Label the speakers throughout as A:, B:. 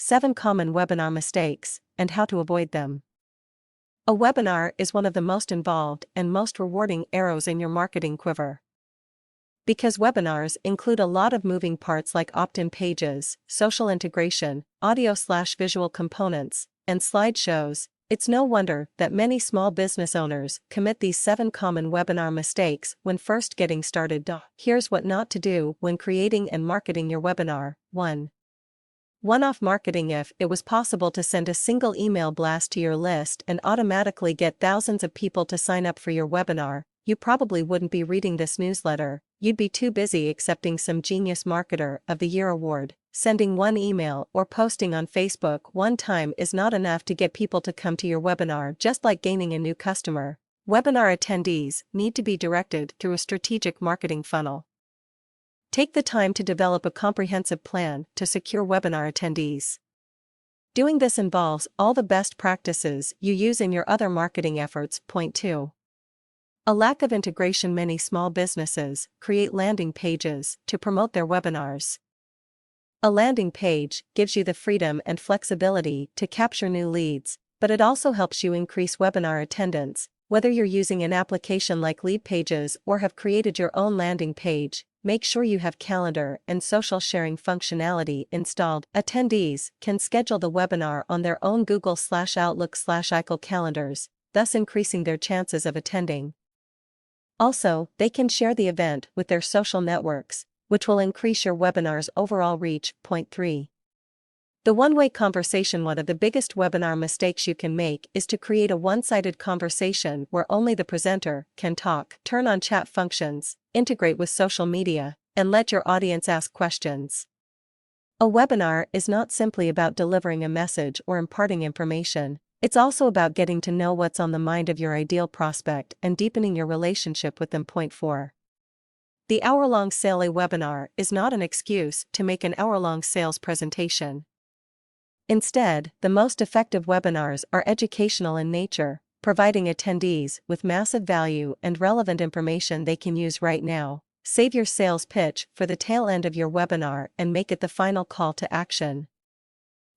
A: 7 Common Webinar Mistakes, and How to Avoid Them. A webinar is one of the most involved and most rewarding arrows in your marketing quiver. Because webinars include a lot of moving parts like opt-in pages, social integration, audio/visual components, and slideshows, it's no wonder that many small business owners commit these 7 common webinar mistakes when first getting started. Here's what not to do when creating and marketing your webinar. 1. One-off marketing. If it was possible to send a single email blast to your list and automatically get thousands of people to sign up for your webinar, you probably wouldn't be reading this newsletter. You'd be too busy accepting some Genius Marketer of the Year award. Sending one email or posting on Facebook one time is not enough to get people to come to your webinar. Just like gaining a new customer, webinar attendees need to be directed through a strategic marketing funnel. Take the time to develop a comprehensive plan to secure webinar attendees. Doing this involves all the best practices you use in your other marketing efforts. Point 2. A lack of integration. Many small businesses create landing pages to promote their webinars. A landing page gives you the freedom and flexibility to capture new leads, but it also helps you increase webinar attendance. Whether you're using an application like Leadpages or have created your own landing page, make sure you have calendar and social sharing functionality installed. Attendees can schedule the webinar on their own Google/Outlook/iCal calendars, thus increasing their chances of attending. Also, they can share the event with their social networks, which will increase your webinar's overall reach. Point 3. The one-way conversation. One of the biggest webinar mistakes you can make is to create a one-sided conversation where only the presenter can talk. Turn on chat functions, integrate with social media, and let your audience ask questions. A webinar is not simply about delivering a message or imparting information. It's also about getting to know what's on the mind of your ideal prospect and deepening your relationship with them. Point 4. The hour-long sale. A webinar is not an excuse to make an hour-long sales presentation. Instead, the most effective webinars are educational in nature, providing attendees with massive value and relevant information they can use right now. Save your sales pitch for the tail end of your webinar and make it the final call to action.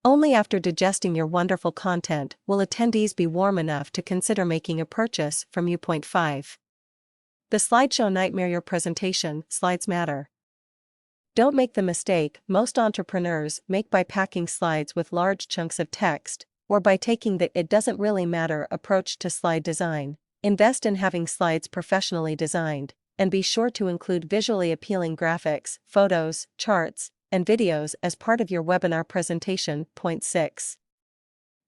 A: Only after digesting your wonderful content will attendees be warm enough to consider making a purchase from you. Point 5. The slideshow nightmare. Your presentation slides matter. Don't make the mistake most entrepreneurs make by packing slides with large chunks of text, or by taking the "it doesn't really matter" approach to slide design. Invest in having slides professionally designed, and be sure to include visually appealing graphics, photos, charts, and videos as part of your webinar presentation. Point 6.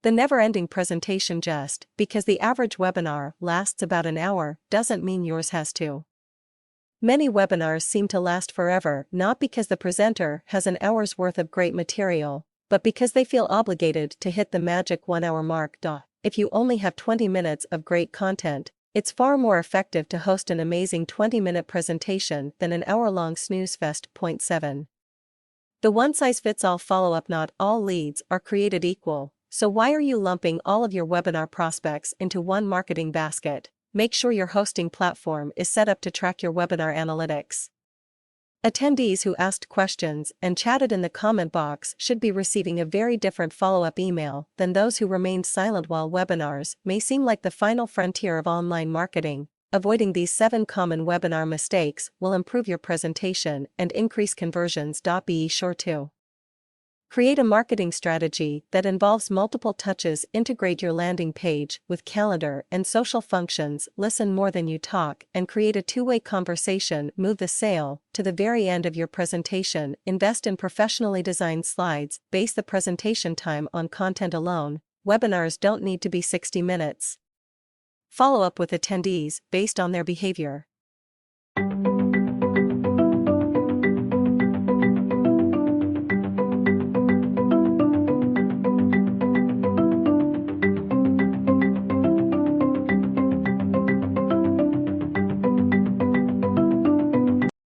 A: The never-ending presentation. Just because the average webinar lasts about an hour doesn't mean yours has to. Many webinars seem to last forever, not because the presenter has an hour's worth of great material, but because they feel obligated to hit the magic 1-hour mark. If you only have 20 minutes of great content, it's far more effective to host an amazing 20-minute presentation than an hour-long snooze fest. Point 7. The one-size-fits-all follow-up. Not all leads are created equal, so why are you lumping all of your webinar prospects into one marketing basket? Make sure your hosting platform is set up to track your webinar analytics. Attendees who asked questions and chatted in the comment box should be receiving a very different follow-up email than those who remained silent. While webinars may seem like the final frontier of online marketing, avoiding these 7 common webinar mistakes will improve your presentation and increase conversions. Be sure to create a marketing strategy that involves multiple touches. Integrate your landing page with calendar and social functions. Listen more than you talk and create a two-way conversation. Move the sale to the very end of your presentation. Invest in professionally designed slides. Base the presentation time on content alone. Webinars don't need to be 60 minutes. Follow up with attendees based on their behavior.